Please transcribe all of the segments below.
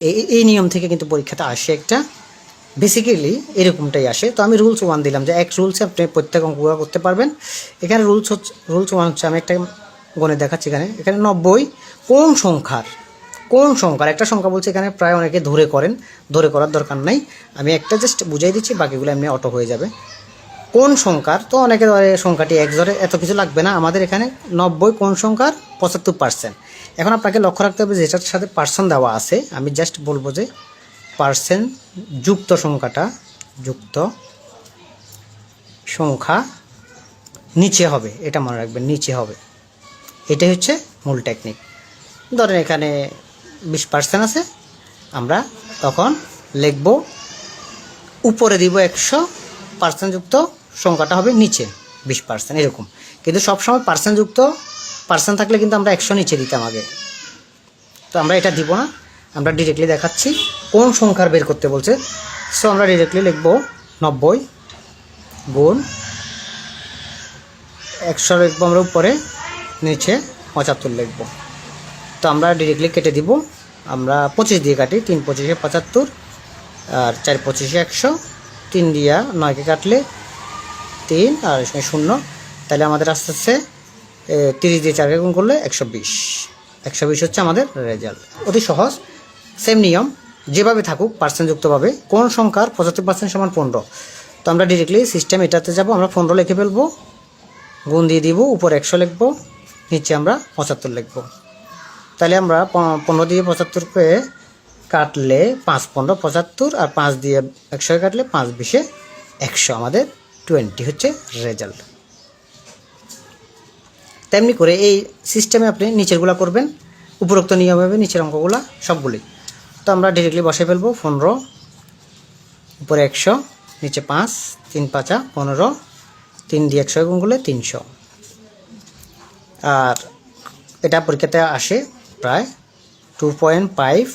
এই নিয়ম থেকে কিন্তু পরীক্ষাতে আসে একটা, বেসিক্যালি এরকমটাই আসে। তো আমি রুলস 1 দিলাম যে এক রুলসে আপনি প্রত্যেক অঙ্কগুলো করতে পারবেন। এখানে রুলস 1 হচ্ছে, আমি একটা গণে দেখাচ্ছি। এখানে 90 কোন সংখ্যার একটা সংখ্যা বলছে। এখানে প্রায় অনেকে ধরে করার দরকার নাই, আমি একটা জাস্ট বুঝাই দিচ্ছি, বাকিগুলো এমনি অটো হয়ে যাবে। কোন সংখ্যার, তো অনেকে সংখ্যাটি এক জোরে, এত কিছু লাগবে না আমাদের। এখানে 90 কোন সংখ্যার 75%। এখন আপনাকে লক্ষ্য রাখতে হবে যেটার সাথে পার্সেন্ট দেওয়া আছে, আমি জাস্ট বলবো যে পার্সেন্ট যুক্ত সংখ্যা নিচে হবে, এটা মনে রাখবেন, নিচে হবে। এটাই হচ্ছে মূল টেকনিক। ধরেন এখানে 20% আছে, আমরা তখন লিখব উপরে দিব 100%, যুক্ত সংখ্যাটা হবে নিচে 20%, এরকম। কিন্তু সবসময় পার্সেন্ট থাকলে কিন্তু আমরা 100 নিচে দিতাম আগে, তো আমরা এটা দিব না। আমরা ডিরেক্টলি দেখাচ্ছি কোন সংখ্যার বের করতে বলছে। সো আমরা ডিরেক্টলি লিখব 90 গুণ 100 লিখবো আমরা উপরে, নিচে 75 লিখব। তো আমরা ডিরেক্টলি কেটে দিব। আমরা 25 দিয়ে কাটি, 3 25 75, আর 4 25 100, 3 দিয়া 9কে কাটলে 3 আর 0, তাহলে আমাদের আস্তে আস্তে 30 দিয়ে 4কে গুণ করলে 120 হচ্ছে আমাদের রেজাল্ট। অতি সহজ, সেম নিয়ম যেভাবে থাকুক পার্সেন্টযুক্তভাবে। কোন সংখ্যার 75% সমান 15। তো আমরা ডিরেক্টলি সিস্টেম এটাতে যাব, আমরা 15 লিখে ফেলবো, গুণ দিয়ে দিব, উপরে 100 লিখবো, নিচে আমরা 75 লিখবো। তাহলে আমরা 15 দিয়ে 75কে কাটলে 5 15 75, আর 5 দিয়ে 100 কাটলে 5 20 100, আমাদের 20 হচ্ছে রেজাল্ট। তেমনি করে এই সিস্টেমে আপনি নিচেরগুলো করবেন, উপরোক্ত নিয়ম হবে নিচের অঙ্কগুলো সবগুলি। তো আমরা ডিরেক্টলি বসে ফেলবো 15, উপরে 100, নিচে 5, 3 5 15, 3 দিয়ে 100 গুণ করলে 300। আর এটা পরীক্ষাতে আসে প্রায় 2.5,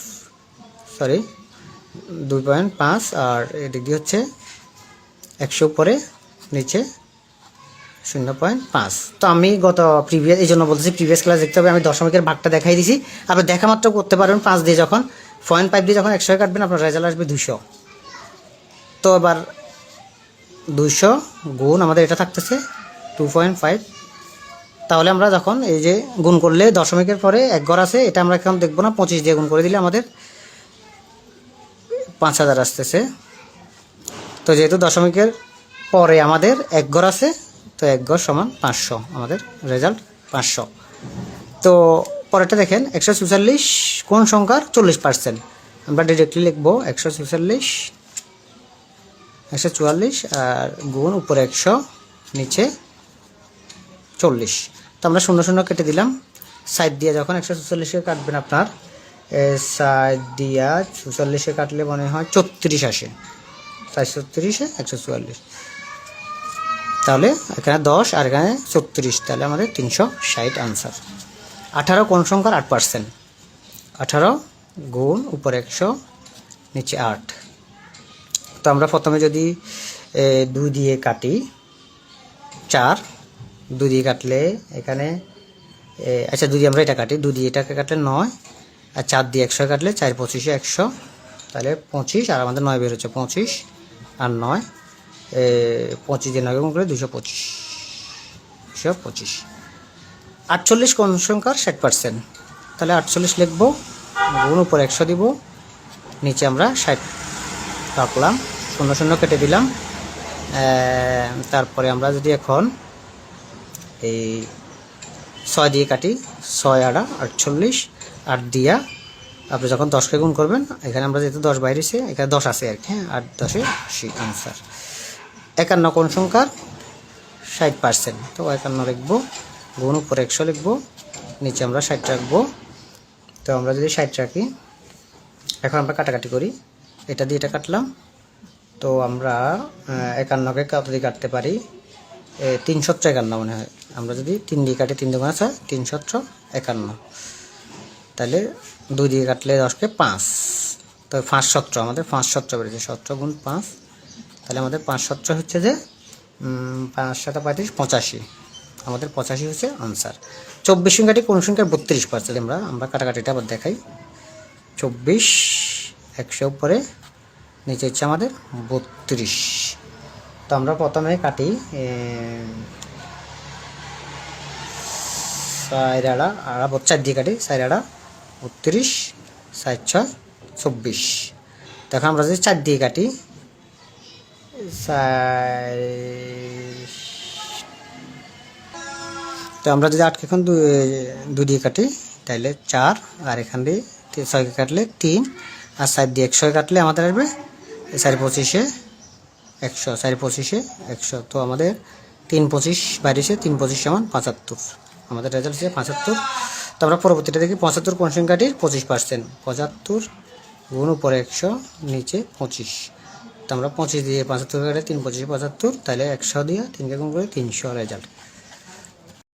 আর এদিক দিয়ে হচ্ছে 100 উপরে নিচে 0.5। তো আমি এই জন্য বলতেছি প্রিভিয়াস ক্লাস দেখতে হবে। আমি দশমিকের ভাগটা দেখাই দিছি, আপনি দেখা মাত্র করতে পারবেন। 5 দিয়ে যখন 0.5 দিয়ে যখন 100 কাটবেন, আপনার রেজাল্ট আসবে 200। তো এবার 200 গুণ আমাদের এটা থাকতেছে 2.5। তাহলে আমরা যখন এই যে গুণ করলে দশমিকের পরে এক ঘর আছে, এটা আমরা এখন দেখবো না, 25 দিয়ে গুণ করে দিলে আমাদের 5000 আসতেছে। তো যেহেতু দশমিকের পরে আমাদের এক ঘর আছে, তো এক ঘর সমান 500, আমাদের রেজাল্ট 500। তো পরেরটা দেখেন, 144 কোন সংখ্যার 40%। আমরা ডিরেক্টলি লিখবো 144 আর গুণ উপরে 100, নিচে 40। তো আমরা 0 0 কেটে দিলাম। সাইড দিয়ে যখন 144-এ কাটবেন, আপনার সাইড দিয়া 44-এ কাটলে মনে হয় 34 আসে, 434-এ 144। তাহলে এখানে 10 আর এখানে 34, তাহলে আমাদের 360 আনসার। 18 কোন সংখ্যার 8%। 18 গুণ উপরে 100, নিচে 8। তো আমরা প্রথমে যদি 2 দিয়ে কাটি 4, 2 দিয়ে কাটলে এখানে আচ্ছা 2 দিয়ে আমরা এটা কাটি, 2 দিয়ে এটাকে কাটলে 9, আর 4 দিয়ে 100 কাটলে 4 25 100, তাহলে 25, আর আমাদের 9 বের হচ্ছে 25 আর 9, 25 দিয়ে 9 গুণ করলে 225। 48 কোন সংখ্যার 60%। তাহলে 48 লিখবো, গুণ উপরে 100 দিব, নিচে আমরা 60 রাখলাম, 0 0 কেটে দিলাম। তারপরে আমরা যদি এখন এই 6 দিয়ে কাটি, 6 আর 48, 8 দিয়া আপনি যখন 10কে গুণ করবেন, এখানে আমরা যেহেতু 10 বাইরেছে, এখানে 10 আছে আর কি, হ্যাঁ, 8 10 80 আনসার। 51 কোন সংখ্যার 60%। তো 51 লিখবো, গুণ উপরে 100 লিখবো, নিচে আমরা 60 রাখবো। তো আমরা যদি 60 রাখি, এখন আমরা কাটাকাটি করি, এটা দিয়ে এটা কাটলাম। তো আমরা 51কে কত দিয়ে কাটতে পারি, 351 মনে হয়। আমরা যদি 3 দিয়ে কাটি, 3 2 আছে 351। তাহলে 2 দিয়ে কাটলে 10কে 5, তো 517, আমাদের 517 বেড়েছে, 17 গুণ 5, তাহলে আমাদের 517 হচ্ছে যে 5 7 35 85, আমাদের 85 হচ্ছে আনসার। 24 সংখ্যাটি কোন সংখ্যার 32%। আমরা কাটাকাটিটা আবার দেখাই। 24 100 উপরে নিচে হচ্ছে আমাদের 32। তো আমরা প্রথমে কাটি 4 দিয়ে কাটি 4 32 4 6 24। দেখো আমরা যদি 4 দিয়ে কাটি 4, তো আমরা যদি 8 এখন 2 দিয়ে কাটি তাহলে 4, আর এখান দিয়ে 6 কাটলে 3, আর 4 দিয়ে 100 কাটলে আমাদের আসবে 4 25 100, 4 25 100। তো আমাদের 3 25 বাইরেছে, 3 25 সমান 75। আমাদের রেজাল্ট হচ্ছে 75। তো আমরা পরবর্তীটা দেখি 75 কোন সংখ্যাটির 25%। 75 গুণ উপরে 100 নিচে 25। তো আমরা 25 দিয়ে 75 কাটলে 3 25 75, তাহলে 100 দিয়ে 3 কে গুণ করে 300 রেজাল্ট।